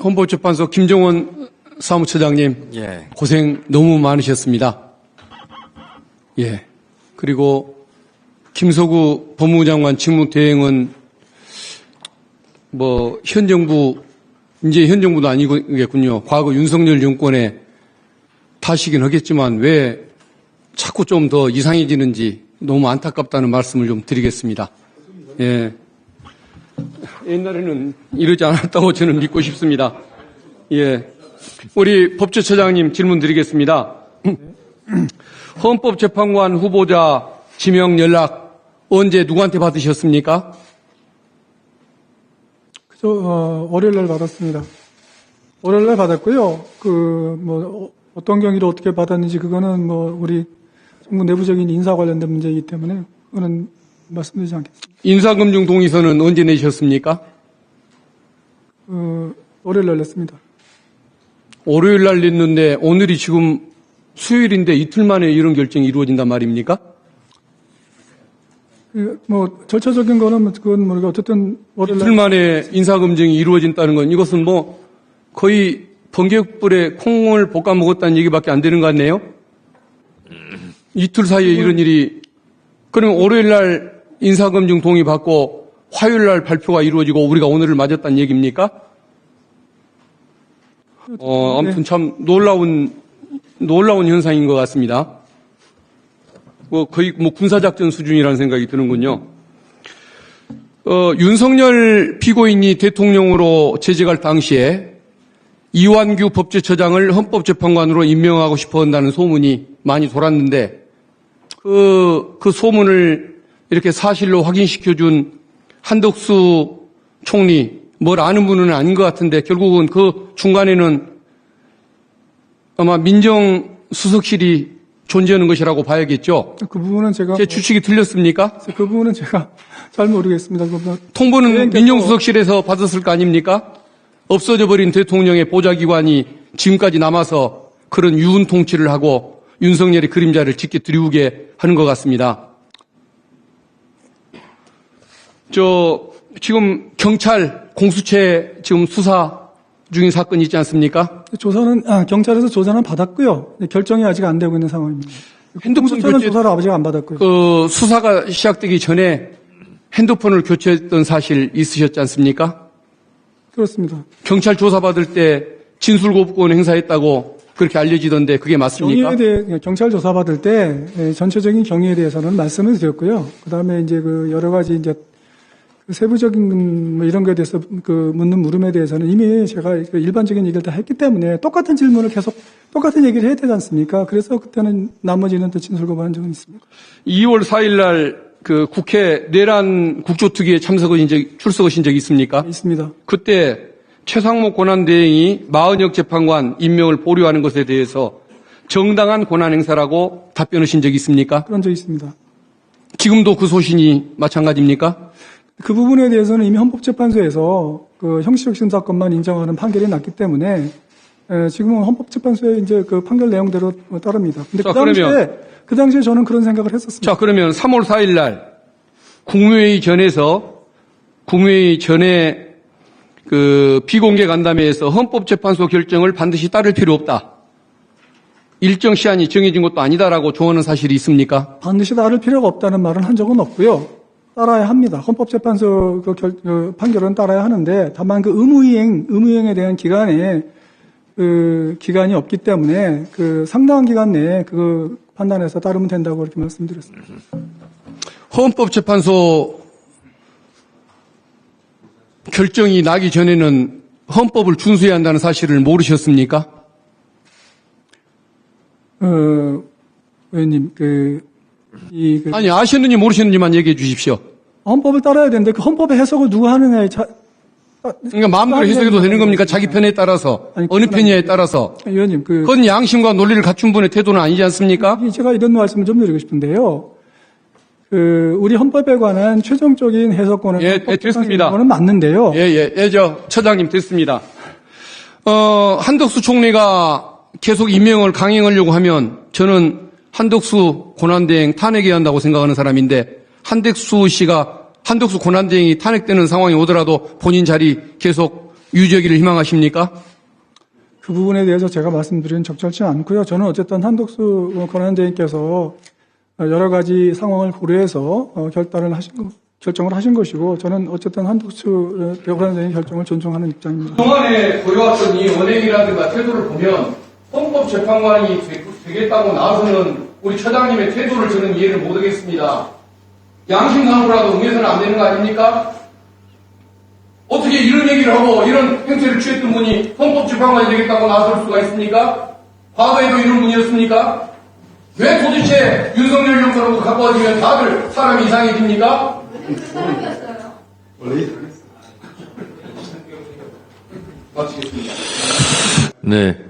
헌법재판소 김정원 사무처장님, 예. 고생 너무 많으셨습니다. 예. 그리고 김서구 법무부 장관 직무대행은 현 정부, 이제 현 정부도 아니겠군요. 과거 윤석열 정권에 탓이긴 하겠지만 왜 자꾸 좀 더 이상해지는지 너무 안타깝다는 말씀을 좀 드리겠습니다. 예. 옛날에는 이러지 않았다고 저는 믿고 싶습니다. 예. 우리 법제처장님 질문 드리겠습니다. 헌법재판관 후보자 지명 연락 언제 누구한테 받으셨습니까? 월요일 날 받았습니다. 월요일 날 받았고요. 어떤 경위로 어떻게 받았는지 그거는 우리 정부 내부적인 인사 관련된 문제이기 때문에 그거는 말씀드리지 않겠습니다. 인사검증 동의서는 언제 내셨습니까? 월요일 날 냈습니다. 월요일 날 냈는데 오늘이 지금 수요일인데 이틀 만에 이런 결정이 이루어진단 말입니까? 절차적인 거는 그건 모르고 어쨌든 월요일 이틀 만에 인사검증이 이루어진다는 건 이것은 거의 번개불에 콩을 볶아 먹었다는 얘기밖에 안 되는 것 같네요. 이틀 사이에 이런 일이, 그러면 월요일 날 인사검증 동의 받고 화요일 날 발표가 이루어지고 우리가 오늘을 맞았다는 얘기입니까? 아무튼 참 놀라운 현상인 것 같습니다. 거의 군사작전 수준이라는 생각이 드는군요. 윤석열 피고인이 대통령으로 재직할 당시에 이완규 법제처장을 헌법재판관으로 임명하고 싶어 한다는 소문이 많이 돌았는데 그 소문을 이렇게 사실로 확인시켜준 한덕수 총리, 뭘 아는 분은 아닌 것 같은데 결국은 그 중간에는 아마 민정수석실이 존재하는 것이라고 봐야겠죠. 그 부분은 제가 제 추측이 틀렸습니까? 그 부분은 제가 잘 모르겠습니다. 통보는 민정수석실에서 받았을 거 아닙니까? 없어져 버린 대통령의 보좌기관이 지금까지 남아서 그런 유운 통치를 하고 윤석열의 그림자를 짙게 드리우게 하는 것 같습니다. 지금 경찰 공수처 지금 수사 중인 사건이 있지 않습니까? 경찰에서 조사는 받았고요. 결정이 아직 안 되고 있는 상황입니다. 공수처는 조사를 아직 안 받았고요. 수사가 시작되기 전에 핸드폰을 교체했던 사실 있으셨지 않습니까? 그렇습니다. 경찰 조사받을 때 진술거부권 행사했다고 그렇게 알려지던데 그게 맞습니까? 경찰 조사받을 때 전체적인 경위에 대해서는 말씀을 드렸고요. 그 다음에 이제 여러 가지 세부적인 이런 거에 대해서 묻는 물음에 대해서는 이미 제가 일반적인 얘기를 다 했기 때문에 똑같은 질문을 계속 똑같은 얘기를 해야 되지 않습니까? 그래서 그때는 나머지는 또 진술거부한 적은 있습니다. 2월 4일 날 국회 내란 국조특위에 출석하신 적이 있습니까? 있습니다. 그때 최상목 권한대행이 마은혁 재판관 임명을 보류하는 것에 대해서 정당한 권한 행사라고 답변하신 적이 있습니까? 그런 적이 있습니다. 지금도 그 소신이 마찬가지입니까? 그 부분에 대해서는 이미 헌법재판소에서 형식적 심사권만 인정하는 판결이 났기 때문에 지금은 헌법재판소의 이제 그 판결 내용대로 따릅니다. 근데 그 당시에 저는 그런 생각을 했었습니다. 자, 그러면 3월 4일 날 국무회의 전에 비공개 간담회에서 헌법재판소 결정을 반드시 따를 필요 없다. 일정 시한이 정해진 것도 아니다라고 조언한 사실이 있습니까? 반드시 따를 필요가 없다는 말은 한 적은 없고요. 따라야 합니다. 헌법재판소 판결은 따라야 하는데 다만 의무이행에 대한 기간이 없기 때문에 상당한 기간 내에 판단해서 따르면 된다고 그렇게 말씀드렸습니다. 헌법재판소 결정이 나기 전에는 헌법을 준수해야 한다는 사실을 모르셨습니까? 의원님, 아니, 아셨는지 모르셨는지만 얘기해 주십시오. 헌법을 따라야 되는데 그 헌법의 해석을 누가 하느냐에 그러니까 마음대로 해석해도 되는 겁니까? 자기 편에 따라서, 어느 편이냐에 따라서. 의원님, 그건 양심과 논리를 갖춘 분의 태도는 아니지 않습니까? 제가 이런 말씀을 좀 드리고 싶은데요. 우리 헌법에 관한 최종적인 해석권은 됐습니다. 맞는데요. 처장님 됐습니다. 한덕수 총리가 계속 임명을 강행하려고 하면 저는 한덕수 권한대행 탄핵해야 한다고 생각하는 사람인데 한덕수 권한대행이 탄핵되는 상황이 오더라도 본인 자리 계속 유죄기를 희망하십니까? 그 부분에 대해서 제가 말씀드리는 적절치 않고요. 저는 어쨌든 한덕수 권한대행께서 여러 가지 상황을 고려해서 결정을 하신 것이고, 저는 어쨌든 한덕수 권한대행의 결정을 존중하는 입장입니다. 그동안에 보여왔던 이 언행이라든가 태도를 보면 헌법재판관이 되겠다고 나서는 우리 처장님의 태도를 저는 이해를 못하겠습니다. 양심상으로라도 응해서는 안 되는 거 아닙니까? 어떻게 이런 얘기를 하고 이런 행태를 취했던 분이 헌법재판관이 되겠다고 나설 수가 있습니까? 과거에도 이런 분이었습니까? 왜 도대체 윤석열 정권하고 가까워지면 다들 사람이 이상해집니까? 원래 이상했어요. 마치겠습니다. 네.